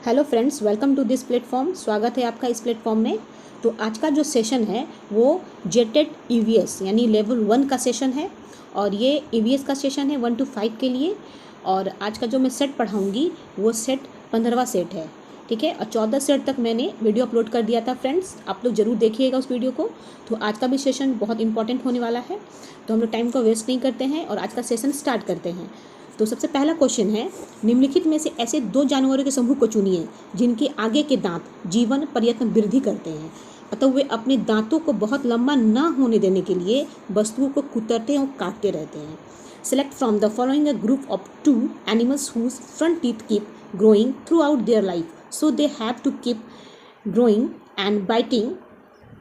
Hello friends, welcome to this platform. स्वागत है आपका इस प्लेटफॉर्म में। तो आज का जो सेशन है वो जेटेड ईवीएस यानी लेवल 1 का सेशन है और ये ईवीएस का सेशन है 1 to 5 के लिए। और आज का जो मैं सेट पढ़ाऊँगी वो सेट 15वां सेट है, ठीक है। और 14 सेट तक मैंने वीडियो अपलोड कर दिया था फ्रेंड्स, आप लोग ज़रूर देखिएगा उस वीडियो को। तो आज का भी सेशन बहुत इंपॉर्टेंट होने वाला है, तो हम लोग टाइम को वेस्ट नहीं करते हैं और आज का सेशन स्टार्ट करते हैं। तो सबसे पहला क्वेश्चन है, निम्नलिखित में से ऐसे दो जानवरों के समूह को चुनिए जिनके आगे के दांत जीवन पर्यंत वृद्धि करते हैं, अतः वे अपने दांतों को बहुत लंबा न होने देने के लिए वस्तुओं को कुतरते और काटते रहते हैं। Select from the following a group of 2 animals whose front teeth keep growing throughout their life, so they have to keep growing and biting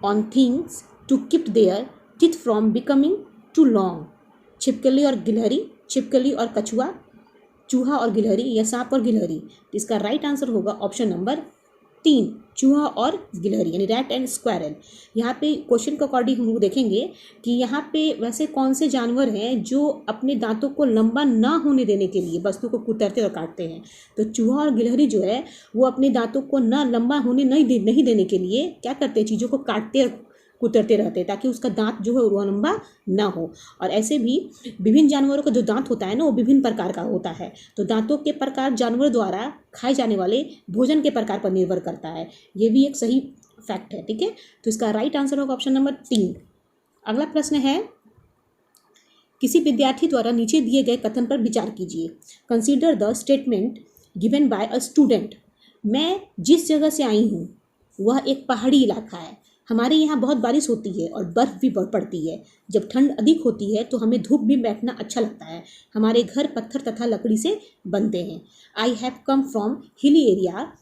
on things to keep their teeth from becoming too long. छिपकली और गिलहरी, छिपकली और कछुआ, चूहा और गिलहरी या सांप और गिलहरी। तो इसका राइट आंसर होगा ऑप्शन नंबर 3, चूहा और गिलहरी यानी रैट एंड स्क्वायरल। यहाँ पे क्वेश्चन के अकॉर्डिंग हम लोग देखेंगे कि यहाँ पे वैसे कौन से जानवर हैं जो अपने दांतों को लंबा ना होने देने के लिए वस्तु को कुतरते और काटते हैं। तो चूहा और गिलहरी जो है वो अपने दांतों को ना लंबा होने नहीं देने के लिए क्या करते हैं, चीज़ों को काटते और कुतरते रहते हैं ताकि उसका दांत जो है वो लंबा ना हो। और ऐसे भी विभिन्न जानवरों का जो दांत होता है ना वो विभिन्न प्रकार का होता है। तो दांतों के प्रकार जानवर द्वारा खाए जाने वाले भोजन के प्रकार पर निर्भर करता है, ये भी एक सही फैक्ट है, ठीक है। तो इसका राइट आंसर होगा ऑप्शन नंबर 3। अगला प्रश्न है, किसी विद्यार्थी द्वारा नीचे दिए गए कथन पर विचार कीजिए। Consider the statement given by a student. मैं जिस जगह से आई हूँ वह एक पहाड़ी इलाका है। हमारे यहाँ बहुत बारिश होती है और बर्फ़ भी पड़ती है। जब ठंड अधिक होती है तो हमें धूप में बैठना अच्छा लगता है। हमारे घर पत्थर तथा लकड़ी से बनते हैं। I have come from hilly area.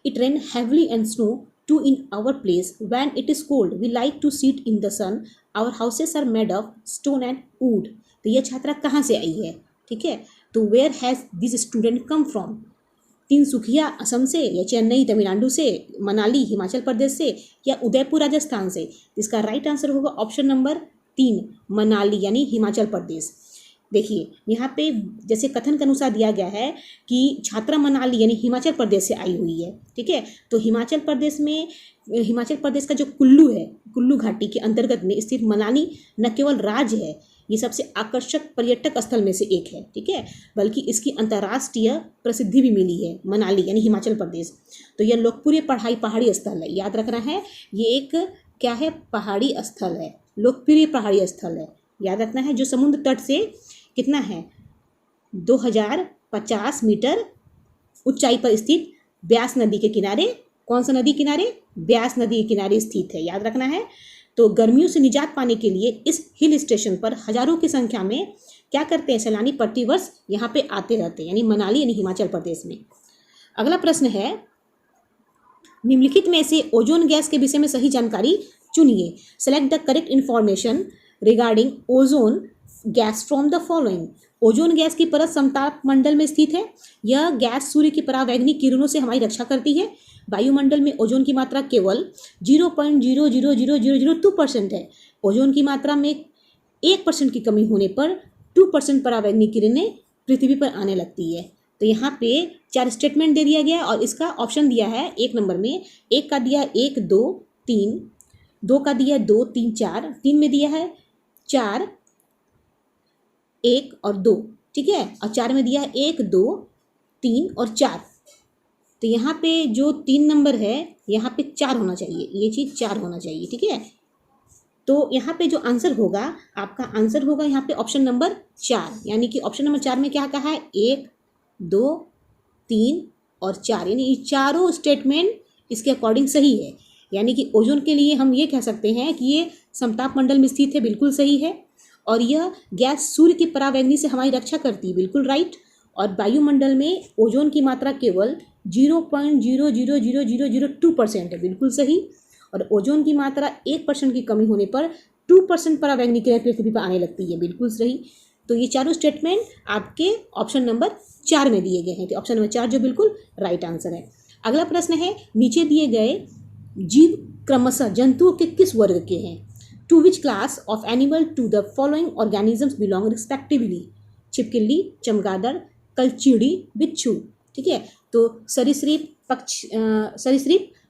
It rain heavily and snow too in our place. When it is cold we like to sit in the sun. Our houses are made of stone and wood. तो यह छात्रा कहाँ से आई है, ठीक है। तो where has this student come from. Tinsukia Assam से, या चेन्नई तमिलनाडु से, मनाली हिमाचल प्रदेश से, या उदयपुर राजस्थान से। इसका राइट आंसर होगा ऑप्शन नंबर 3, मनाली यानी हिमाचल प्रदेश। देखिए यहाँ पे जैसे कथन के अनुसार दिया गया है कि छात्रा मनाली यानी हिमाचल प्रदेश से आई हुई है, ठीक है। तो हिमाचल प्रदेश का जो कुल्लू है, कुल्लू घाटी के अंतर्गत में स्थित मनाली न केवल राज्य है, ये सबसे आकर्षक पर्यटक स्थल में से एक है, ठीक है, बल्कि इसकी अंतर्राष्ट्रीय प्रसिद्धि भी मिली है, मनाली यानी हिमाचल प्रदेश। तो यह लोकप्रिय पहाड़ी स्थल है, याद रखना है, ये एक क्या है, पहाड़ी स्थल है, लोकप्रिय पहाड़ी स्थल है, याद रखना है, जो समुद्र तट से कितना है 2050 मीटर ऊंचाई पर स्थित ब्यास नदी के किनारे, कौन सा नदी किनारे, ब्यास नदी के किनारे स्थित है, याद रखना है। तो गर्मियों से निजात पाने के लिए इस हिल स्टेशन पर हजारों की संख्या में क्या करते हैं, सैलानी प्रतिवर्ष यहाँ पे आते रहते हैं, यानी मनाली यानी हिमाचल प्रदेश में। अगला प्रश्न है, निम्नलिखित में से ओजोन गैस के विषय में सही जानकारी चुनिए। Select the correct information regarding ozone gas from the following. Ozone gas की परत समताप मंडल में स्थित है। यह गैस सूर्य की परावैंगनी किरणों से हमारी रक्षा करती है। वायुमंडल में ओजोन की मात्रा केवल 0.00002% है। ओजोन की मात्रा में 1% की कमी होने पर 2% परावैंगनी किरणें पृथ्वी पर आने लगती है। तो यहाँ पे 4 स्टेटमेंट दे दिया गया और इसका ऑप्शन दिया है 1 नंबर में, 1 का दिया 1 2 3, 2 का दिया 2 3 4, 3 में दिया है 4 1 और 2, ठीक है, और 4 में दिया है 1 2 3 और 4। तो यहाँ पे जो 3 नंबर है यहाँ पे 4 होना चाहिए, ये चीज़ 4 होना चाहिए, ठीक है। तो यहाँ पे जो आंसर होगा, आपका आंसर होगा यहाँ पे ऑप्शन नंबर 4, यानी कि ऑप्शन नंबर 4 में क्या कहा है, 1 2 3 और 4, यानी ये चारों स्टेटमेंट इसके अकॉर्डिंग सही है। यानी कि ओजोन के लिए हम ये कह सकते हैं कि ये समताप मंडल में स्थित है, बिल्कुल सही है। और यह गैस सूर्य की परावैंगनी से हमारी रक्षा करती है, बिल्कुल राइट। और वायुमंडल में ओजोन की मात्रा केवल 0.00002% है, बिल्कुल सही। और ओजोन की मात्रा 1% की कमी होने पर 2% परावैंगनी किरण पृथ्वी पर आने लगती है, बिल्कुल सही। तो ये चारों स्टेटमेंट आपके ऑप्शन नंबर 4 में दिए गए हैं। तो ऑप्शन नंबर 4 जो बिल्कुल राइट आंसर है। अगला प्रश्न है, नीचे दिए गए जीव क्रमशः जंतुओं के किस वर्ग के हैं। To which class of animal to the following organisms belong respectively. छिपकली, चमगादड़, कलचीड़ी, बिच्छू। ठीक है। तो सरीसृप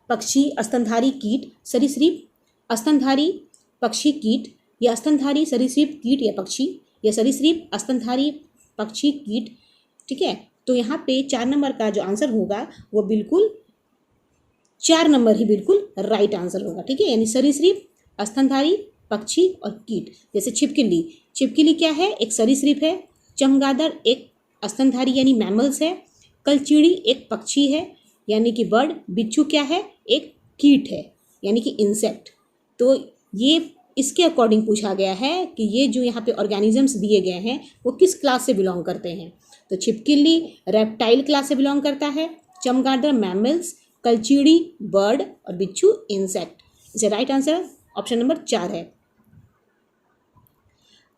पक्षी, स्तनधारी कीट, सरीसृप स्तनधारी पक्षी कीट, या स्तनधारी सरीसृप कीट या पक्षी, या सरीसृप स्तनधारी पक्षी कीट। ठीक है। तो यहाँ पे 4 नंबर का जो आंसर होगा वो बिल्कुल 4 नंबर ही बिल्कुल राइट आंसर होगा। ठीक है, यानी सरीसृप, स्तनधारी पक्षी और कीट। जैसे छिपकली, छिपकली क्या है? एक सरीसृप है। चमगादड़ एक स्तनधारी यानी मैमल्स है। कलचीड़ी एक पक्षी है यानी कि बर्ड। बिच्छू क्या है? एक कीट है यानी कि इंसेक्ट। तो ये इसके अकॉर्डिंग पूछा गया है कि ये जो यहाँ पे ऑर्गेनिजम्स दिए गए हैं वो किस क्लास से बिलोंग करते हैं। तो छिपकली रेप्टाइल क्लास से बिलोंग करता है, चमगादड़ मैमल्स, कलचीड़ी बर्ड और बिच्छू इंसेक्ट। इसे राइट आंसर ऑप्शन नंबर 4 है।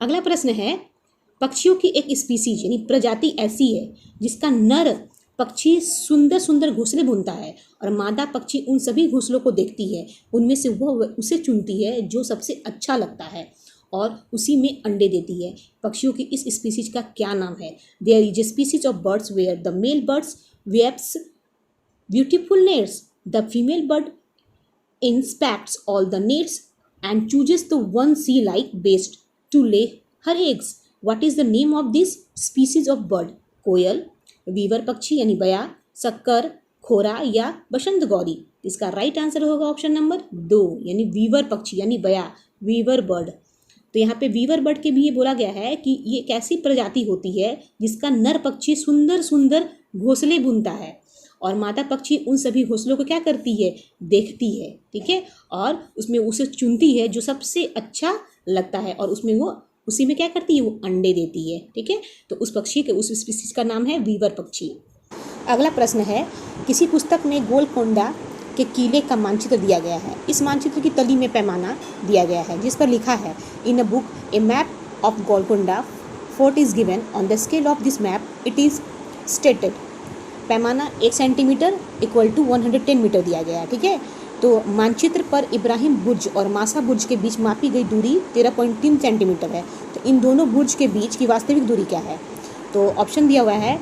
अगला प्रश्न है, पक्षियों की एक स्पीसीज यानी प्रजाति ऐसी है जिसका नर पक्षी सुंदर सुंदर घोंसले बुनता है और मादा पक्षी उन सभी घोंसलों को देखती है, उनमें से वह उसे चुनती है जो सबसे अच्छा लगता है और उसी में अंडे देती है। पक्षियों की इस स्पीसीज का क्या नाम है? There is a species of birds where the male birds weaves beautiful nets, the female bird inspects all the nets and chooses the one she like best to lay her eggs. What is the name of this species of bird? कोयल, weaver पक्षी यानी बया, शक्कर, खोरा या बसंत गौरी। इसका राइट आंसर होगा ऑप्शन नंबर 2 यानी वीवर पक्षी यानी बया, वीवर बर्ड। तो यहाँ पे वीवर बर्ड के भी ये बोला गया है कि ये एक ऐसी प्रजाति होती है जिसका नर पक्षी सुंदर सुंदर घोंसले बुनता है और मादा पक्षी उन सभी घोंसलों को क्या करती है? देखती है। ठीक है, और उसमें उसे चुनती है जो सबसे अच्छा लगता है और उसमें वो उसी में क्या करती है? वो अंडे देती है। ठीक है, तो उस पक्षी के उस स्पीसीज का नाम है वीवर पक्षी। अगला प्रश्न है, किसी पुस्तक में गोलकोंडा के किले का मानचित्र दिया गया है। इस मानचित्र की तली में पैमाना दिया गया है जिस पर लिखा है, in a book a map of Golconda fort is given on the scale of this map it is stated. पैमाना 1 सेंटीमीटर इक्वल टू 110 मीटर दिया गया है। ठीक है, तो मानचित्र पर इब्राहिम बुर्ज और मासा बुर्ज के बीच मापी गई दूरी 13.3 सेंटीमीटर है। तो इन दोनों बुर्ज के बीच की वास्तविक दूरी क्या है? तो ऑप्शन दिया हुआ है,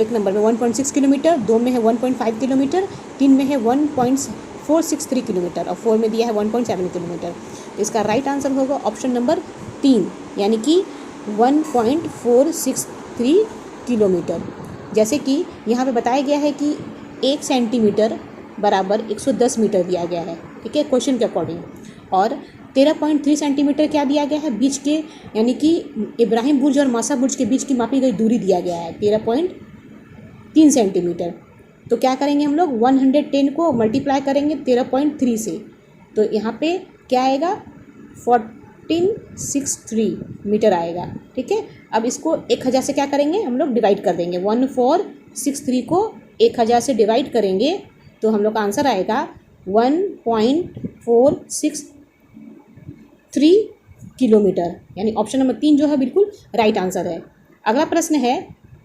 एक नंबर में 1.6 किलोमीटर, 2 में है 1.5 किलोमीटर, 3 में है 1.463 किलोमीटर और 4 में दिया है 1.7 किलोमीटर। तो इसका राइट आंसर होगा ऑप्शन नंबर 3 यानी कि 1.463 किलोमीटर। जैसे कि यहाँ पे बताया गया है कि 1 सेंटीमीटर बराबर 110 मीटर दिया गया है। ठीक है, क्वेश्चन के अकॉर्डिंग। और 13.3 सेंटीमीटर क्या दिया गया है? बीच के यानी कि इब्राहिम बुर्ज और मासा बुर्ज के बीच की मापी गई दूरी दिया गया है 13.3 सेंटीमीटर। तो क्या करेंगे हम लोग? 110 को मल्टीप्लाई करेंगे 13.3 से, तो यहाँ पे क्या आएगा? 1463 मीटर आएगा। ठीक है, अब इसको 1000 से क्या करेंगे? हम लोग डिवाइड कर देंगे। 1463 को 1000 से डिवाइड करेंगे तो हम लोग का आंसर आएगा 1.463 किलोमीटर, यानी ऑप्शन नंबर 3 जो है बिल्कुल राइट आंसर है। अगला प्रश्न है,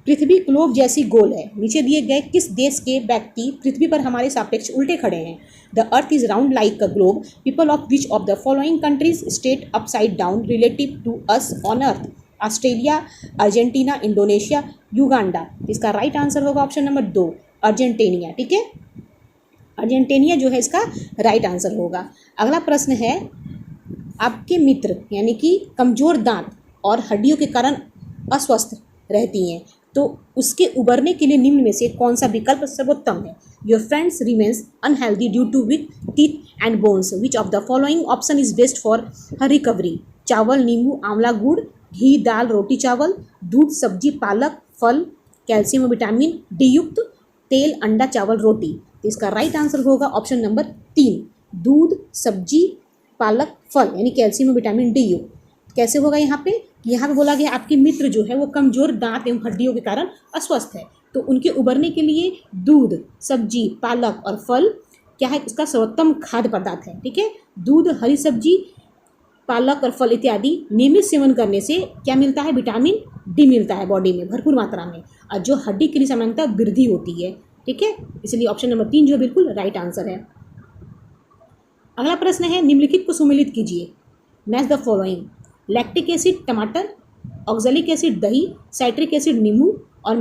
पृथ्वी ग्लोब जैसी गोल है, नीचे दिए गए किस देश के व्यक्ति पृथ्वी पर हमारे सापेक्ष उल्टे खड़े हैं? The earth is round like a globe, people of which of the following countries state upside down relative to us on earth? Australia, Argentina, Indonesia, Uganda. इसका राइट आंसर होगा ऑप्शन नंबर 2 अर्जेंटीनिया। ठीक है, अर्जेंटीनिया जो है इसका right answer होगा। अगला प्रश्न है, आपके मित्र यानी कि कमजोर दांत और हड्डियों के कारण अस्वस्थ रहती हैं, तो उसके उबरने के लिए निम्न में से कौन सा विकल्प सर्वोत्तम है? Your friends remains unhealthy due to weak teeth and bones, which of the following option is best for her recovery? चावल, नींबू, आंवला, गुड़, घी, दाल, रोटी, चावल, दूध, सब्जी, पालक, फल, कैल्शियम और विटामिन डी युक्त, तेल, अंडा, चावल, रोटी। तो इसका राइट आंसर होगा ऑप्शन नंबर 3 दूध, सब्जी, पालक, फल यानी कैल्शियम और विटामिन डी युक्त। कैसे होगा यहाँ पे? यहाँ पे बोला गया आपके मित्र जो है वो कमजोर दांत एवं हड्डियों के कारण अस्वस्थ है, तो उनके उबरने के लिए दूध, सब्जी, पालक और फल क्या है? इसका सर्वोत्तम खाद्य पदार्थ है। ठीक है, दूध, हरी सब्जी, पालक और फल इत्यादि नियमित सेवन करने से क्या मिलता है? विटामिन डी मिलता है बॉडी में भरपूर मात्रा में, और जो हड्डी के लिए सामान्यतः वृद्धि होती है। ठीक है, इसलिए ऑप्शन नंबर 3 जो बिल्कुल राइट आंसर है। अगला प्रश्न है, निम्नलिखित को सुमेलित कीजिए। Match the following, lactic acid टमाटर, ऑक्जेलिक एसिड दही, साइट्रिक एसिड नींबू और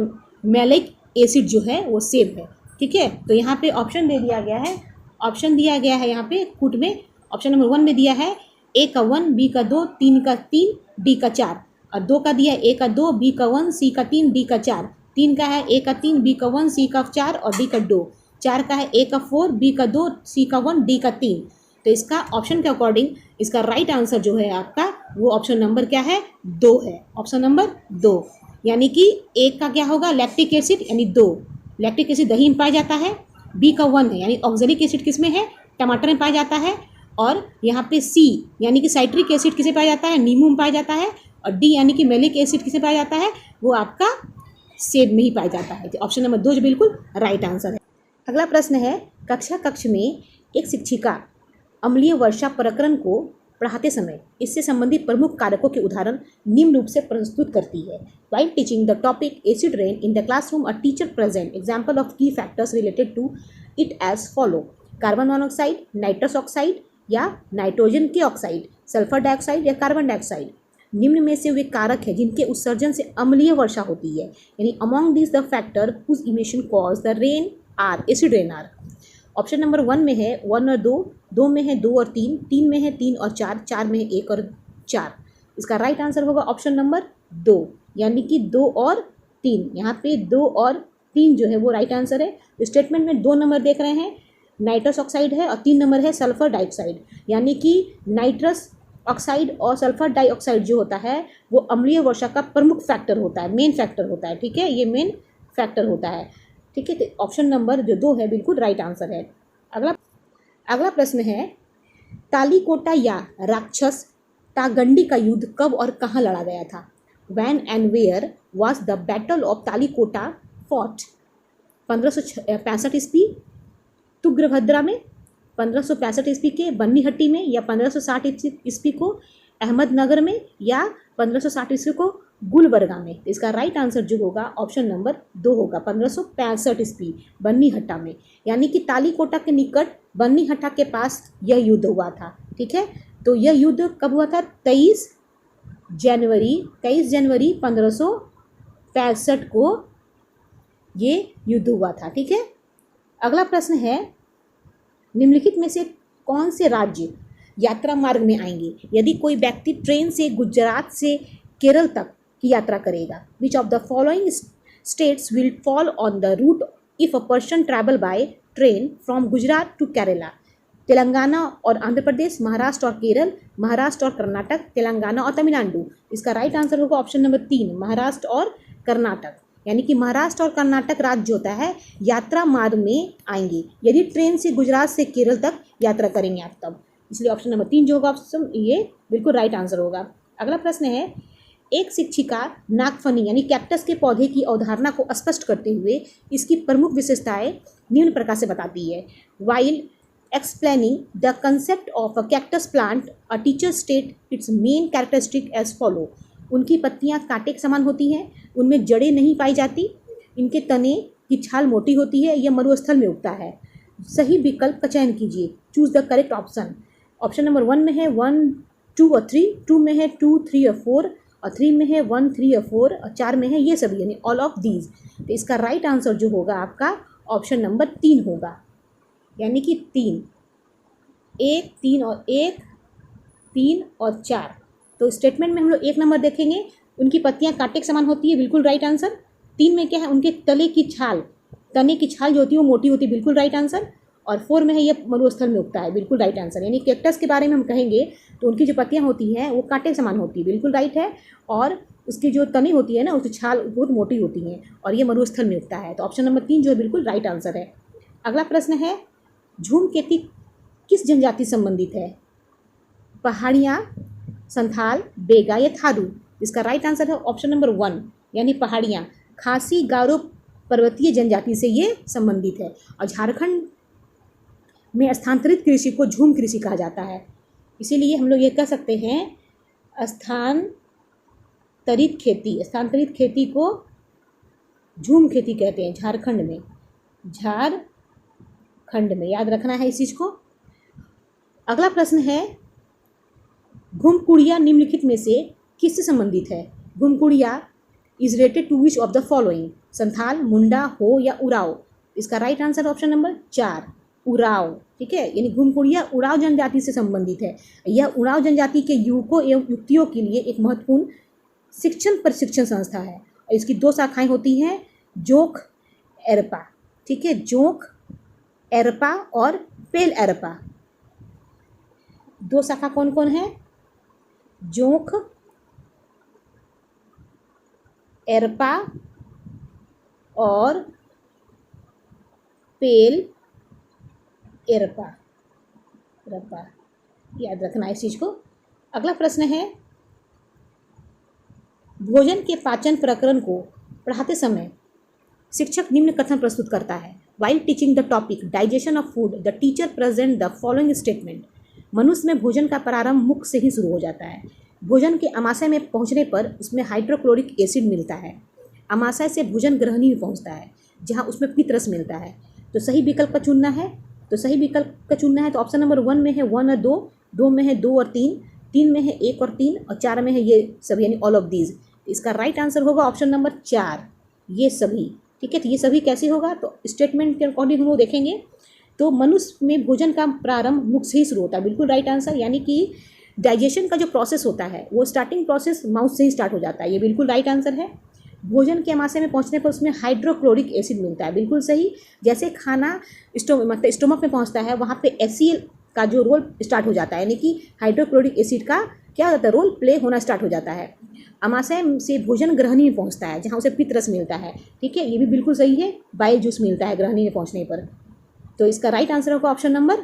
मैलिक एसिड जो है वो सेम है। ठीक है, तो यहाँ पे ऑप्शन दे दिया गया है, ऑप्शन दिया गया है यहाँ पे कुट में। ऑप्शन नंबर 1 में दिया है ए का 1, बी का 2, 3 का 3, डी का 4, और 2 का दिया ए का 2, बी का 1, सी का 3, डी का 4, 3 का है ए का 3, बी का 1, सी का 4 और डी का 2, 4 का है ए का 4, बी का 2, सी का 1, डी का 3। तो इसका ऑप्शन के अकॉर्डिंग इसका राइट आंसर जो है आपका वो ऑप्शन नंबर क्या है, 2 है। ऑप्शन नंबर 2, यानी कि एक का क्या होगा, लैक्टिक एसिड यानी 2, लैक्टिक एसिड दही में पाया जाता है। बी का 1 है यानी ऑक्जेलिक एसिड किस में है, टमाटर में पाया जाता है। और यहाँ पे सी यानी कि साइट्रिक एसिड किसे पाया जाता है, नींबू में पाया जाता है। और डी यानी कि मैलिक एसिड किसे पाया जाता है, वो आपका सेब में ही पाया जाता है। तो ऑप्शन नंबर 2 जो बिल्कुल राइट आंसर है। अगला प्रश्न है, कक्ष में एक शिक्षिका अम्लीय वर्षा प्रकरण को पढ़ाते समय इससे संबंधित प्रमुख कारकों के उदाहरण निम्न रूप से प्रस्तुत करती है। While teaching the topic acid rain in the classroom, a teacher present example of key factors related to it as follow: carbon monoxide, nitrous oxide या नाइट्रोजन के ऑक्साइड, सल्फर डाइऑक्साइड या कार्बन डाइऑक्साइड। निम्न में से वे कारक हैं जिनके उत्सर्जन से अम्लीय वर्षा होती है, यानी among this the factor whose emission cause the rain are acid rain are. Option number 1 में है 1 और 2, 2 में है 2 और 3, 3 में है 3 और 4, 4 में है 1 और 4। इसका राइट आंसर होगा ऑप्शन नंबर 2, यानी कि 2 और 3। यहाँ पे 2 और 3 जो है वो राइट आंसर है। स्टेटमेंट में 2 नंबर देख रहे हैं, नाइट्रस ऑक्साइड है, और 3 नंबर है सल्फर डाइऑक्साइड। यानी कि नाइट्रस ऑक्साइड और सल्फर डाइऑक्साइड जो होता है वो अम्लीय वर्षा का प्रमुख फैक्टर होता है, मेन फैक्टर होता है। ठीक है, ये मेन फैक्टर होता है। ठीक है, तो ऑप्शन नंबर जो 2 है बिल्कुल राइट आंसर है। अगला प्रश्न है, तालीकोटा या राक्षस तागंडी का युद्ध कब और कहाँ लड़ा गया था? When and where was the battle of Talikota fought? 1565 ईस्वी तुंगभद्रा में, 1565 ईस्वी के बन्नीहट्टी में, या 1560 ईस्वी को अहमदनगर में, या 1560 ईस्वी को गुलबर्गा में। तो इसका राइट आंसर जो होगा ऑप्शन नंबर 2 होगा, 1565 ईस्वी बन्नीहट्टा में। यानी कि तालीकोटा के निकट बन्नीहट्टा के पास यह युद्ध हुआ था। ठीक है, तो यह युद्ध कब हुआ था? 23 जनवरी 1565 को ये युद्ध हुआ था। ठीक है, अगला प्रश्न है, निम्नलिखित में से कौन से राज्य यात्रा मार्ग में आएंगे यदि कोई व्यक्ति ट्रेन से गुजरात से केरल तक की यात्रा करेगा? Which of the following states will fall on the route if a person travel by train from Gujarat to Kerala? Telangana और आंध्र प्रदेश, महाराष्ट्र और केरल, महाराष्ट्र और कर्नाटक, तेलंगाना और तमिलनाडु। इसका राइट आंसर होगा ऑप्शन नंबर 3, महाराष्ट्र और कर्नाटक। यानी कि महाराष्ट्र और कर्नाटक राज्य जो होता है यात्रा मार्ग में आएंगे यदि ट्रेन से गुजरात से केरल तक यात्रा करेंगे आप तब। इसलिए ऑप्शन नंबर 3 जो होगा ऑप्शन ये बिल्कुल राइट आंसर होगा। अगला प्रश्न है, एक शिक्षिका नागफनी यानी कैक्टस के पौधे की अवधारणा को स्पष्ट करते हुए इसकी प्रमुख विशेषताएं निम्न प्रकार से बताती है। While explaining the concept of a cactus plant, a teacher state its main characteristic as follow. उनकी पत्तियां कांटे के समान होती हैं, उनमें जड़ें नहीं पाई जाती, इनके तने की छाल मोटी होती है, यह मरुस्थल में उगता है। सही विकल्प का चयन कीजिए, choose the correct option. Option number 1 में है 1, 2 और 3, 2 में है 2, 3 और 4, और 3 में है 1, 3 और 4, और 4 में है ये सभी यानी ऑल ऑफ दीज। तो इसका राइट आंसर जो होगा आपका ऑप्शन नंबर 3 होगा, यानी कि 3, 1, 3 और 1, 3 और 4। तो स्टेटमेंट में हम लोग 1 नंबर देखेंगे, उनकी पत्तियां कांटे के समान होती है, बिल्कुल राइट आंसर। 3 में क्या है, उनके तने की छाल जो होती है वो मोटी होती है, बिल्कुल राइट आंसर। और 4 में है ये मरुस्थल में उगता है, बिल्कुल राइट आंसर। यानी कैक्टस के बारे में हम कहेंगे तो उनकी जो पत्तियां होती हैं वो कांटे के समान होती है, बिल्कुल राइट है। और उसकी जो तने होती है ना, उसकी छाल बहुत मोटी होती हैं, और ये मरुस्थल में उगता है। तो ऑप्शन नंबर 3 जो है बिल्कुल राइट आंसर है। अगला प्रश्न है, झूमकेती किस जनजाति संबंधित है? पहाड़ियाँ, संथाल, बेगा या थारू? इसका राइट आंसर है ऑप्शन नंबर 1, यानी पहाड़ियाँ। खासी गारो पर्वतीय जनजाति से ये संबंधित है। और झारखंड में स्थानांतरित कृषि को झूम कृषि कहा जाता है, इसीलिए हम लोग ये कह सकते हैं स्थानांतरित खेती को झूम खेती कहते हैं। झारखंड में याद रखना है इस चीज़ को। अगला प्रश्न है, घुमकुड़िया निम्नलिखित में से किससे संबंधित है? Ghumkuria is related to which of the following, Santhal, Munda, Ho या उराव। इसका right answer option number 4 Oraon. ठीक है, यानी घुमकुड़िया उराव जनजाति से संबंधित है। यह उराव जनजाति के युवकों एवं युवतियों के लिए एक महत्वपूर्ण शिक्षण प्रशिक्षण संस्था है और इसकी 2 शाखाएं होती हैं, जोंक एरपा। ठीक है, जोंक एरपा और पेल एरपा। 2 शाखा कौन कौन है, जोंक एरपा और पेल एरपा। रपा याद रखना इस चीज को। अगला प्रश्न है, भोजन के पाचन प्रकरण को पढ़ाते समय शिक्षक निम्न कथन प्रस्तुत करता है। While teaching the topic digestion of food the teacher present the following statement. मनुष्य में भोजन का प्रारंभ मुख से ही शुरू हो जाता है। भोजन के अमाशय में पहुंचने पर उसमें हाइड्रोक्लोरिक एसिड मिलता है। अमाशय से भोजन ग्रहणी में पहुंचता है जहां उसमें पित्त रस मिलता है। तो सही विकल्प का चुनना है, तो ऑप्शन नंबर 1 में है 1 और 2, 2 में है 2 और 3, 3 में है 1 और 3 और 4 में है ये सभी, यानी ऑल ऑफ दीज। इसका राइट आंसर होगा ऑप्शन नंबर 4, ये सभी। ठीक है, तो ये सभी कैसे होगा, तो स्टेटमेंट के अकॉर्डिंग हम लोग देखेंगे। तो मनुष्य में भोजन का प्रारंभ मुख से ही शुरू होता है, बिल्कुल राइट आंसर। यानी कि डाइजेशन का जो प्रोसेस होता है वो स्टार्टिंग प्रोसेस माउथ से ही स्टार्ट हो जाता है, ये बिल्कुल राइट आंसर है। भोजन के अमाशय में पहुंचने पर उसमें हाइड्रोक्लोरिक एसिड मिलता है, बिल्कुल सही। जैसे खाना स्टोमक में पहुंचता है वहाँ पे HCl का जो रोल स्टार्ट हो जाता है, यानी कि हाइड्रोक्लोरिक एसिड का क्या होता है, रोल प्ले होना स्टार्ट हो जाता है। अमाशय से भोजन ग्रहणी में पहुंचता है जहाँ उसे पित्त रस मिलता है। ठीक है, ये भी बिल्कुल सही है, बाइल जूस मिलता है ग्रहणी में पहुंचने पर। तो इसका राइट आंसर होगा ऑप्शन नंबर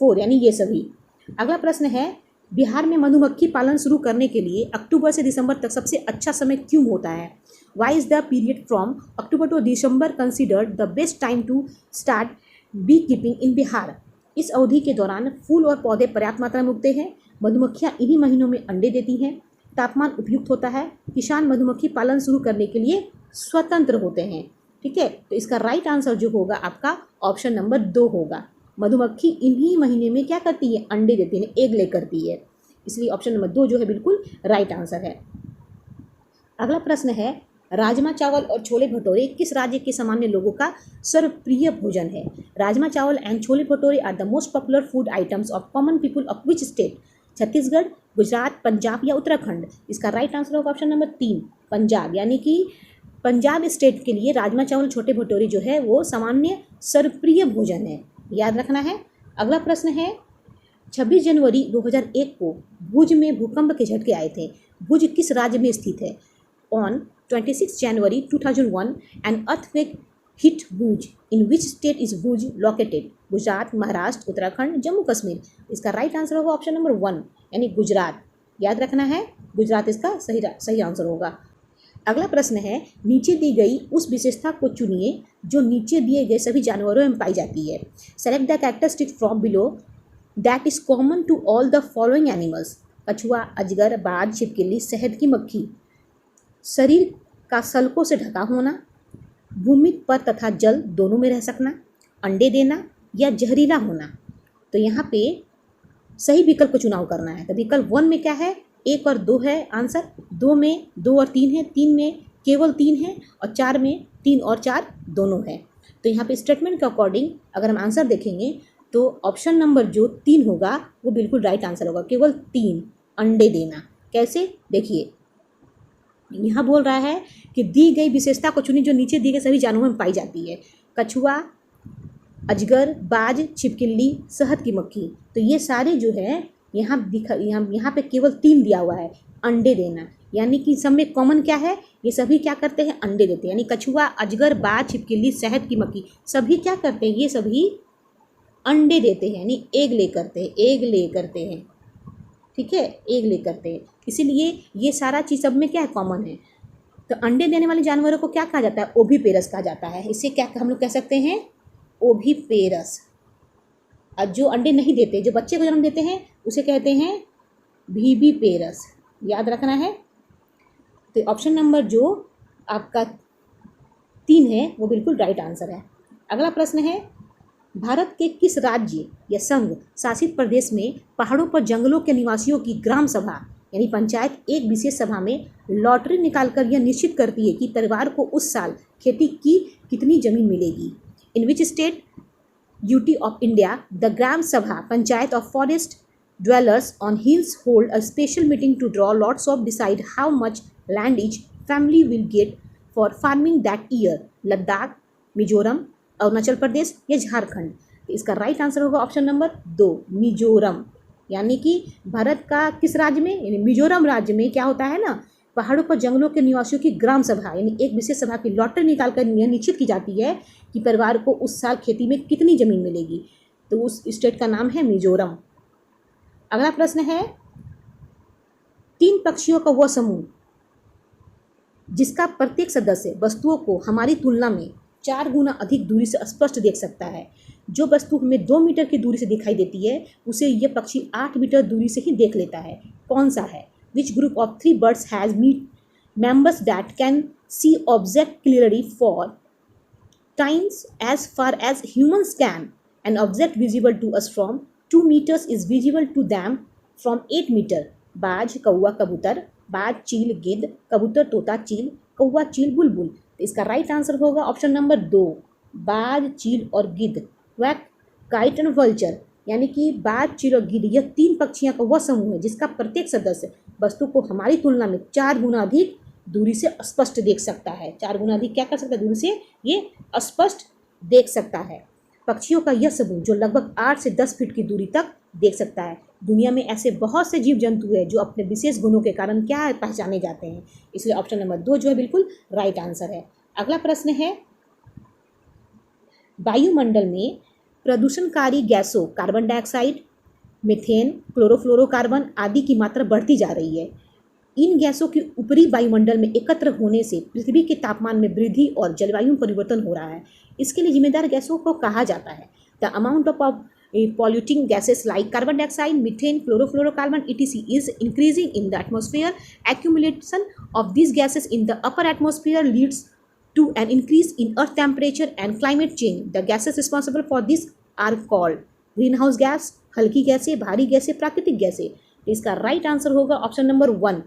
4, यानी ये सभी। अगला प्रश्न है, बिहार में मधुमक्खी पालन शुरू करने के लिए अक्टूबर से दिसंबर तक सबसे अच्छा समय क्यों होता है। Why is the period from October to December considered the best time to start bee keeping in Bihar. इस अवधि के दौरान फूल और पौधे पर्याप्त मात्रा में उगते हैं, मधुमक्खियाँ इन्हीं महीनों में अंडे देती हैं, तापमान उपयुक्त होता है, किसान मधुमक्खी पालन शुरू करने के लिए स्वतंत्र होते हैं। ठीक है, तो इसका राइट आंसर जो होगा आपका ऑप्शन नंबर 2 होगा। मधुमक्खी इन्हीं महीने में क्या करती है, अंडे देती है, एग ले करती है, इसलिए ऑप्शन नंबर 2 जो है बिल्कुल राइट आंसर है। अगला प्रश्न है, राजमा चावल और छोले भटूरे किस राज्य के सामान्य लोगों का सर्वप्रिय भोजन है। Rajma chawal and chole bhature are the most popular food items of common people of which state. Chhattisgarh, Gujarat, Punjab या उत्तराखंड। इसका राइट आंसर होगा ऑप्शन नंबर 3 पंजाब, यानी कि पंजाब स्टेट के लिए राजमा चावल छोटे भटूरे जो है वो सामान्य सर्वप्रिय भोजन है, याद रखना है। अगला प्रश्न है, 26 जनवरी 2001 को भुज में भूकंप के झटके आए थे। भुज किस राज्य में स्थित है। On 26 January 2001 an earthquake hit Bhuj in which state is Bhuj located. Gujarat, Maharashtra, Uttarakhand, Jammu Kashmir. इसका राइट आंसर होगा ऑप्शन नंबर 1, यानी गुजरात, याद रखना है, गुजरात इसका सही आंसर होगा। अगला प्रश्न है, नीचे दी गई उस विशेषता को चुनिए जो नीचे दिए गए सभी जानवरों में पाई जाती है। Select the characteristic from below that is common to all the following animals. कछुआ, अजगर, बाज, छिपकली, शहद की मक्खी। शरीर का सल्कों से ढका होना, भूमि पर तथा जल दोनों में रह सकना, अंडे देना या जहरीला होना। तो यहाँ पे सही विकल्प का चुनाव करना है। तो विकल्प 1 में क्या है, 1 और 2 है आंसर, 2 में 2 और 3 है, 3 में केवल 3 है और 4 में 3 और 4 दोनों है। तो यहाँ पे स्टेटमेंट के अकॉर्डिंग अगर हम आंसर देखेंगे तो ऑप्शन नंबर जो 3 होगा वो बिल्कुल राइट आंसर होगा, केवल 3 अंडे देना। कैसे, देखिए यहाँ बोल रहा है कि दी गई विशेषता को चुनी जो नीचे दिए गए सभी जानवरों में पाई जाती है। कछुआ, अजगर, बाज, छिपकली, शहद की मक्खी। तो ये सारे जो है यहाँ पे केवल 3 दिया हुआ है, अंडे देना, यानी कि सब में कॉमन क्या है, ये सभी क्या करते हैं, अंडे देते हैं। यानी कछुआ, अजगर, बाज, छिपकली, शहद की मक्खी सभी क्या करते हैं, ये सभी अंडे देते हैं, यानी एग ले करते हैं। ठीक है, एग ले करते हैं, इसीलिए ये सारा चीज़ सब में क्या है, कॉमन है। तो अंडे देने वाले जानवरों को क्या कहा जाता है, ओविपेरस कहा जाता है। इसे क्या हम लोग कह सकते हैं, ओविपेरस। और जो अंडे नहीं देते, जो बच्चे को जन्म देते हैं, उसे कहते हैं विविपेरस, याद रखना है। तो ऑप्शन नंबर जो आपका 3 है वो बिल्कुल राइट आंसर है। अगला प्रश्न है, भारत के किस राज्य या संघ शासित प्रदेश में पहाड़ों पर जंगलों के निवासियों की ग्राम सभा यानी पंचायत एक विशेष सभा में लॉटरी निकालकर यह निश्चित करती है कि परिवार को उस साल खेती की कितनी जमीन मिलेगी। In which state UT of India the gram sabha panchayat of forest dwellers on hills hold a special meeting to draw lots of decide how much land each family will get for farming that year। Ladakh, Mizoram, Arunachal Pradesh या झारखंड। तो इसका right answer होगा option number 2 Mizoram. यानी कि भारत का किस राज्य में, यानी मिजोरम राज्य में क्या होता है ना, पहाड़ों पर जंगलों के निवासियों की ग्राम सभा यानी एक विशेष सभा की लॉटरी निकालकर यह निश्चित की जाती है कि परिवार को उस साल खेती में कितनी जमीन मिलेगी। तो उस स्टेट का नाम है मिजोरम। अगला प्रश्न है, 3 पक्षियों का वह समूह जिसका प्रत्येक सदस्य वस्तुओं को हमारी तुलना में 4 गुना अधिक दूरी से स्पष्ट देख सकता है। जो वस्तु हमें 2 मीटर की दूरी से दिखाई देती है उसे यह पक्षी 8 मीटर दूरी से ही देख लेता है। कौन सा है? Which group of 3 birds has members that can see object clearly for times as far as humans can. An object visible to us from 2 meters is visible to them from 8 meter। बाज, कौवा, कबूतर, बाज, चील, गिद्ध, कबूतर, तोता, चील, कौवा, चील, बुलबुल। तो इसका राइट आंसर होगा ऑप्शन नंबर 2 बाज, चील और गिद्ध। वह काइट एंड वल्चर यानी कि बाज, चील और गिद्ध यह 3 पक्षियों का वह समूह है जिसका प्रत्येक सदस्य वस्तु को हमारी तुलना में 4 गुना अधिक दूरी से स्पष्ट देख सकता है। 4 गुना अधिक क्या कर सकता है? दूरी से ये स्पष्ट देख सकता है। पक्षियों का यह समूह जो लगभग 8 से 10 फीट की दूरी तक देख सकता है। दुनिया में ऐसे बहुत से जीव जंतु हैं जो अपने विशेष गुणों के कारण क्या पहचाने जाते हैं, इसलिए ऑप्शन नंबर 2 जो है बिल्कुल राइट आंसर है। अगला प्रश्न है, वायुमंडल में प्रदूषणकारी गैसों कार्बन डाइऑक्साइड, मीथेन, क्लोरोफ्लोरोकार्बन आदि की मात्रा बढ़ती जा रही है। इन गैसों के ऊपरी वायुमंडल में एकत्र होने से पृथ्वी के तापमान में वृद्धि और जलवायु में परिवर्तन हो रहा है। इसके लिए जिम्मेदार गैसों को कहा जाता है। The amount of polluting gases like carbon dioxide, methane, chlorofluorocarbon etc. is increasing in the atmosphere। Accumulation of these gases in the upper atmosphere leads to an increase in earth temperature and climate change। The gases responsible for this are called greenhouse gas। हल्की गैसें, भारी गैसें, प्राकृतिक गैसें। तो इसका right answer होगा option number 1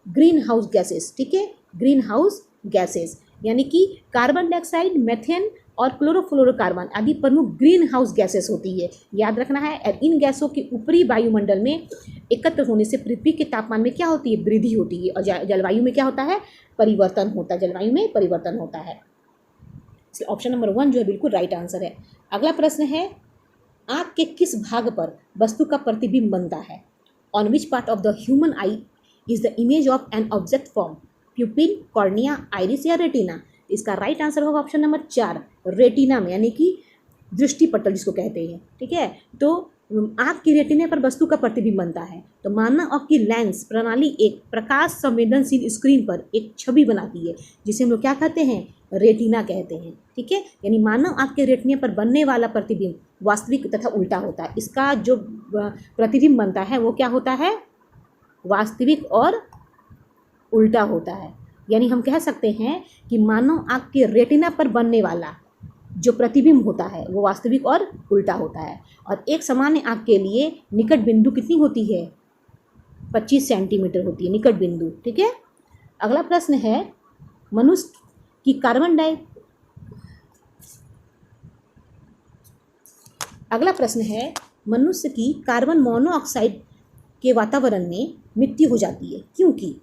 green house gases. ठीक है, ग्रीन हाउस गैसेस यानी कि कार्बन डाइऑक्साइड, मेथेन और क्लोरोफ्लोरोकार्बन आदि प्रमुख ग्रीन हाउस गैसेस होती है, याद रखना है। और इन गैसों के ऊपरी वायुमंडल में एकत्र होने से पृथ्वी के तापमान में क्या होती है? वृद्धि होती है। और जलवायु में क्या होता है? परिवर्तन होता है। जलवायु में परिवर्तन होता है। इसलिए ऑप्शन नंबर 1 जो है बिल्कुल राइट आंसर है। अगला प्रश्न है, आँख के किस भाग पर वस्तु का प्रतिबिंब बनता है? On which part of the human I is the image of an object form? प्यूपिल, cornea, iris या रेटिना? इसका राइट आंसर होगा ऑप्शन नंबर 4 रेटिना में, यानी कि दृष्टि पटल जिसको कहते हैं। ठीक है, तो आँख की रेटिना पर वस्तु का प्रतिबिंब बनता है। तो मानव आँख की लेंस प्रणाली एक प्रकाश संवेदनशील स्क्रीन पर एक छवि बनाती है जिसे हम लोग क्या कहते हैं? रेटिना कहते हैं। ठीक है, यानी मानव आँख के रेटिना पर बनने वाला प्रतिबिंब वास्तविक तथा उल्टा होता है। इसका जो प्रतिबिंब बनता है वो क्या होता है? वास्तविक और उल्टा होता है। यानी हम कह सकते हैं कि मानव आँख के रेटिना पर बनने वाला जो प्रतिबिंब होता है वो वास्तविक और उल्टा होता है। और एक सामान्य आँख के लिए निकट बिंदु कितनी होती है? 25 सेंटीमीटर होती है निकट बिंदु। ठीक है, अगला प्रश्न है, मनुष्य की कार्बन मोनोऑक्साइड के वातावरण में मृत्यु हो जाती है क्योंकि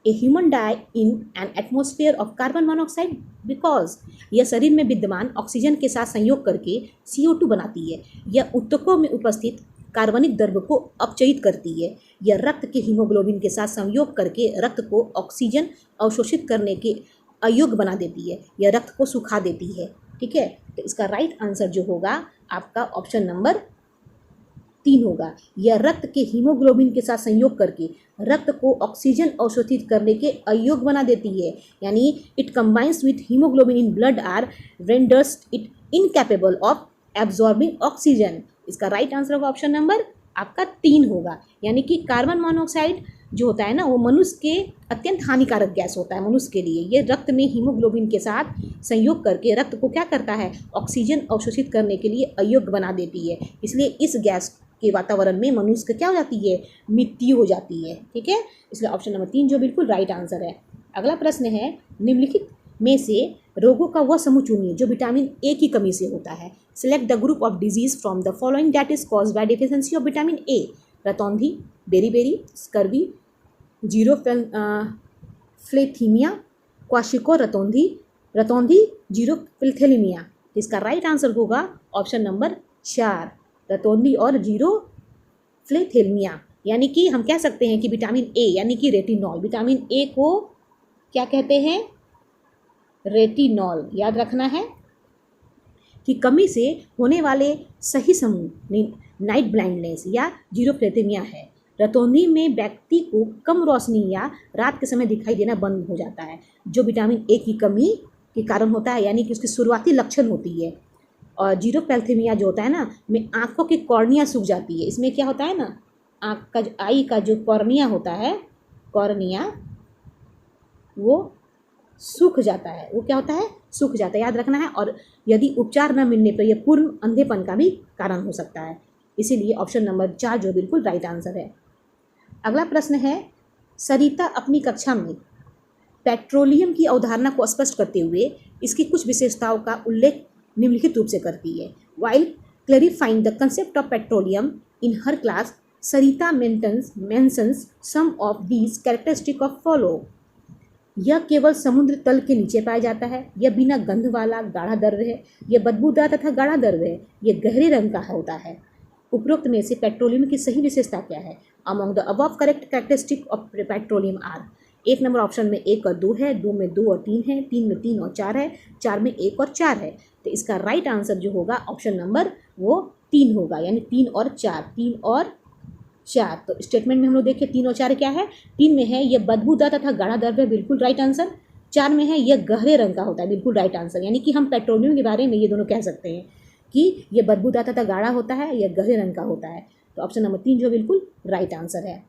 a human die in an atmosphere of carbon monoxide because यह शरीर में विद्यमान ऑक्सीजन के साथ संयोग करके CO2 बनाती है। यह ऊतकों में उपस्थित कार्बनिक द्रव्य को अपचयित करती है। यह रक्त के हीमोग्लोबिन के साथ संयोग करके रक्त को ऑक्सीजन अवशोषित करने के अयोग्य बना देती है। यह रक्त को सुखा देती है। ठीक है, तो इसका राइट आंसर जो होगा आपका ऑप्शन नंबर 3 होगा। यह रक्त के हीमोग्लोबिन के साथ संयोग करके रक्त को ऑक्सीजन अवशोषित करने के अयोग्य बना देती है। यानी it combines with haemoglobin in blood or renders it incapable of absorbing oxygen. इसका राइट आंसर होगा ऑप्शन नंबर आपका 3 होगा। यानी कि कार्बन मोनोऑक्साइड जो होता है ना वो मनुष्य के अत्यंत हानिकारक गैस होता है मनुष्य के लिए। ये रक्त में हीमोग्लोबिन के साथ संयोग करके रक्त को क्या करता है? ऑक्सीजन अवशोषित करने के लिए अयोग्य बना देती है। इसलिए इस गैस के वातावरण में मनुष्य का क्या हो जाती है, मृत्यु हो जाती है। ठीक है, इसलिए ऑप्शन नंबर 3 जो बिल्कुल राइट आंसर है। अगला प्रश्न है, निम्नलिखित में से रोगों का वह समूह चुनिए जो विटामिन ए की कमी से होता है। Select the group of disease from the following that is cause by deficiency of vitamin A. रतौंधी, बेरीबेरी, स्कर्वी, जीरोफ्लेथीमिया, क्वाशिको रतौंधी, रतौंधी जीरोफ्लेथीमिया। इसका राइट आंसर होगा ऑप्शन नंबर 4, रतौंधी और जीरोफ्लेथीमिया। यानी कि हम कह सकते हैं कि विटामिन ए यानी कि रेटिनॉल, विटामिन ए को क्या कहते हैं, रेटिनॉल। याद रखना है कि कमी से होने वाले सही समूह नाइट ब्लाइंडनेस या जीरोफ्लेथीमिया है। रतौंधी में व्यक्ति को कम रोशनी या रात के समय दिखाई देना बंद हो जाता है, जो विटामिन ए की कमी के कारण होता है, यानी कि उसकी शुरुआती लक्षण होती है। और जीरोफ्लेथीमिया जो होता है ना, में आँखों की कॉर्निया सूख जाती है। इसमें क्या होता है ना, आँख का आई का जो कॉर्निया होता है, कॉर्निया वो सूख जाता है। वो क्या होता है, सूख जाता है, याद रखना है। और यदि उपचार न मिलने पर यह पूर्ण अंधेपन का भी कारण हो सकता है। इसीलिए ऑप्शन नंबर 4 जो बिल्कुल राइट आंसर है। अगला प्रश्न है, सरिता अपनी कक्षा में पेट्रोलियम की अवधारणा को स्पष्ट करते हुए इसकी कुछ विशेषताओं का उल्लेख निम्नलिखित रूप से करती है। While clarifying the concept of petroleum in her class, Sarita mentions some of these characteristic of follow. यह केवल समुद्र तल के नीचे पाया जाता है, यह बिना गंध वाला गाढ़ा द्रव्य है, यह बदबूदार तथा गाढ़ा द्रव्य है, यह गहरे रंग का होता है। उपरोक्त में से पेट्रोलियम की सही विशेषता क्या है? Among the above correct characteristic of petroleum are. 1 number option में 1 और 2 है, 2 में 2 और 3 है, 3 में 3 और 4 है, 4 में 1 और 4 है। तो इसका राइट आंसर जो होगा ऑप्शन नंबर वो 3 होगा, यानी 3 और 4, 3 और 4। तो स्टेटमेंट में हम लोग देखें 3 और 4 क्या है। 3 में है यह बदबूदार तथा गाढ़ा द्रव्य, बिल्कुल राइट आंसर। 4 में है यह गहरे रंग का होता है, बिल्कुल राइट आंसर। यानी कि हम पेट्रोलियम के बारे में ये दोनों कह सकते हैं कि यह बदबूदार तथा गाढ़ा होता है, यह गहरे रंग का होता है। तो ऑप्शन नंबर 3 जो बिल्कुल राइट आंसर है।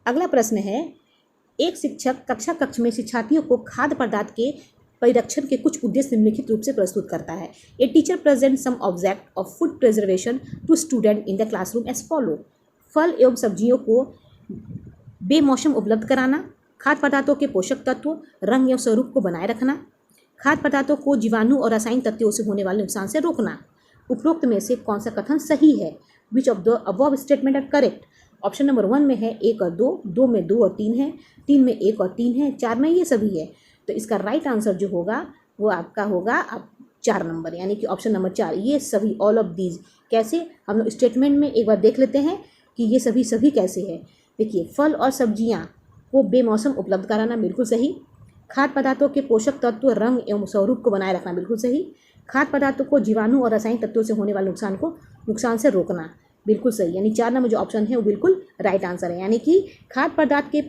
अगला प्रश्न है, एक शिक्षक कक्ष में शिक्षार्थियों को खाद्य पदार्थ के परिरक्षण के कुछ उद्देश्य निम्नलिखित रूप से प्रस्तुत करता है। A teacher present some object of food preservation to student in the classroom as follow. फल एवं सब्जियों को बेमौसम उपलब्ध कराना, खाद्य पदार्थों के पोषक तत्व, रंग एवं स्वरूप को बनाए रखना, खाद्य पदार्थों को जीवाणु और रासायनिक तत्वों से होने वाले नुकसान से रोकना। उपरोक्त में से कौन सा कथन सही है? Which of the above statement are correct? Option number 1 में है 1 और 2, 2 में 2 और 3 है, 3 में 1 और 3 है, 4 में ये सभी है। तो इसका राइट आंसर जो होगा वो आपका होगा 4 नंबर, यानी कि ऑप्शन नंबर 4, ये सभी ऑल ऑफ दीज। कैसे? हम लोग स्टेटमेंट में एक बार देख लेते हैं कि ये सभी कैसे है। देखिए, फल और सब्जियां को बेमौसम उपलब्ध कराना, बिल्कुल सही। खाद्य पदार्थों के पोषक तत्व, रंग एवं स्वरूप को बनाए रखना, बिल्कुल सही। खाद्य पदार्थों को जीवाणु और रासायनिक तत्वों से होने वाले नुकसान से रोकना, बिल्कुल सही। यानी 4 नंबर जो ऑप्शन है वो बिल्कुल राइट आंसर है। यानी कि खाद्य पदार्थ के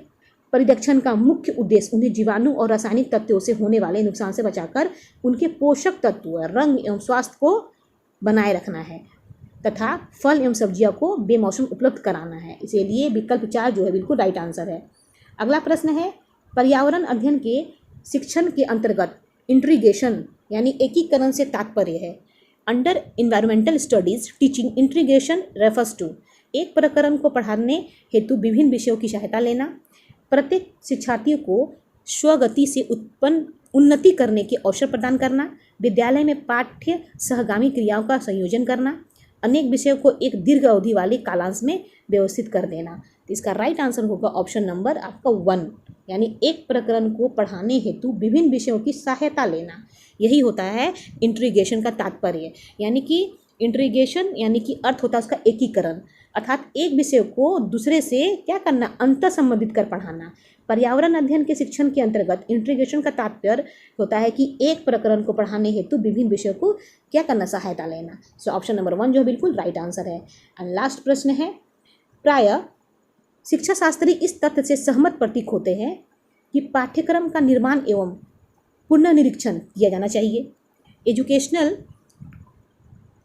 परिरक्षण का मुख्य उद्देश्य उन्हें जीवाणु और रासायनिक तत्वों से होने वाले नुकसान से बचाकर उनके पोषक तत्व, रंग एवं स्वास्थ्य को बनाए रखना है तथा फल एवं सब्जियों को बेमौसम उपलब्ध कराना है। इसीलिए विकल्प 4 जो है बिल्कुल राइट आंसर है। अगला प्रश्न है, पर्यावरण अध्ययन के शिक्षण के अंतर्गत इंटीग्रेशन यानी एकीकरण से तात्पर्य है। Under environmental studies teaching integration refers to. एक प्रकरण को पढ़ाने हेतु विभिन्न विषयों की सहायता लेना, प्रत्येक शिक्षार्थियों को स्वगति से उन्नति करने के अवसर प्रदान करना, विद्यालय में पाठ्य सहगामी क्रियाओं का संयोजन करना, अनेक विषयों को एक दीर्घ अवधि वाले कालांश में व्यवस्थित कर देना। तो इसका राइट आंसर होगा ऑप्शन नंबर आपका 1, यानी एक प्रकरण को पढ़ाने हेतु विभिन्न विषयों की सहायता लेना। यही होता है इंटीग्रेशन का तात्पर्य। यानी कि इंटीग्रेशन यानी कि अर्थ होता है उसका एकीकरण, अर्थात एक विषय को दूसरे से क्या करना, अंतर संबंधित कर पढ़ाना। पर्यावरण अध्ययन के शिक्षण के अंतर्गत इंटीग्रेशन का तात्पर्य होता है कि एक प्रकरण को पढ़ाने हेतु विभिन्न विषयों को क्या करना, सहायता लेना। सो ऑप्शन नंबर 1 जो बिल्कुल राइट आंसर है। एंड लास्ट प्रश्न है, प्रायः शिक्षा शास्त्री इस तथ्य से सहमत प्रतीक होते हैं कि पाठ्यक्रम का निर्माण एवं पुनर्निरीक्षण किया जाना चाहिए। Educational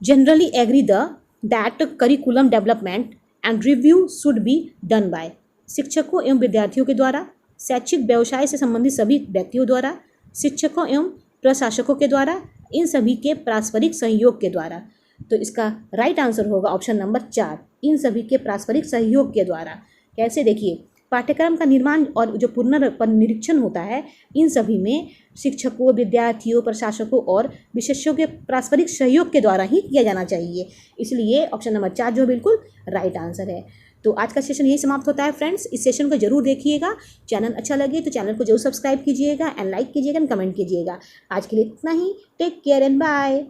generally agree that curriculum development and review should be done by शिक्षकों एवं विद्यार्थियों के द्वारा, शैक्षिक व्यवसाय से संबंधित सभी व्यक्तियों द्वारा, शिक्षकों एवं प्रशासकों के द्वारा, इन सभी के पारस्परिक सहयोग के द्वारा। तो इसका राइट आंसर होगा ऑप्शन नंबर 4, इन सभी के पारस्परिक सहयोग के द्वारा। कैसे, देखिए, पाठ्यक्रम का निर्माण और जो पुनर्निरीक्षण होता है, इन सभी में शिक्षकों, विद्यार्थियों, प्रशासकों और विशेषज्ञों के पारस्परिक सहयोग के द्वारा ही किया जाना चाहिए। इसलिए ऑप्शन नंबर 4 जो बिल्कुल राइट आंसर है। तो आज का सेशन यही समाप्त होता है फ्रेंड्स। इस सेशन को जरूर देखिएगा। चैनल अच्छा लगे तो चैनल को जरूर सब्सक्राइब कीजिएगा एंड लाइक कीजिएगा एंड कमेंट कीजिएगा। आज के लिए इतना ही। Take care and bye.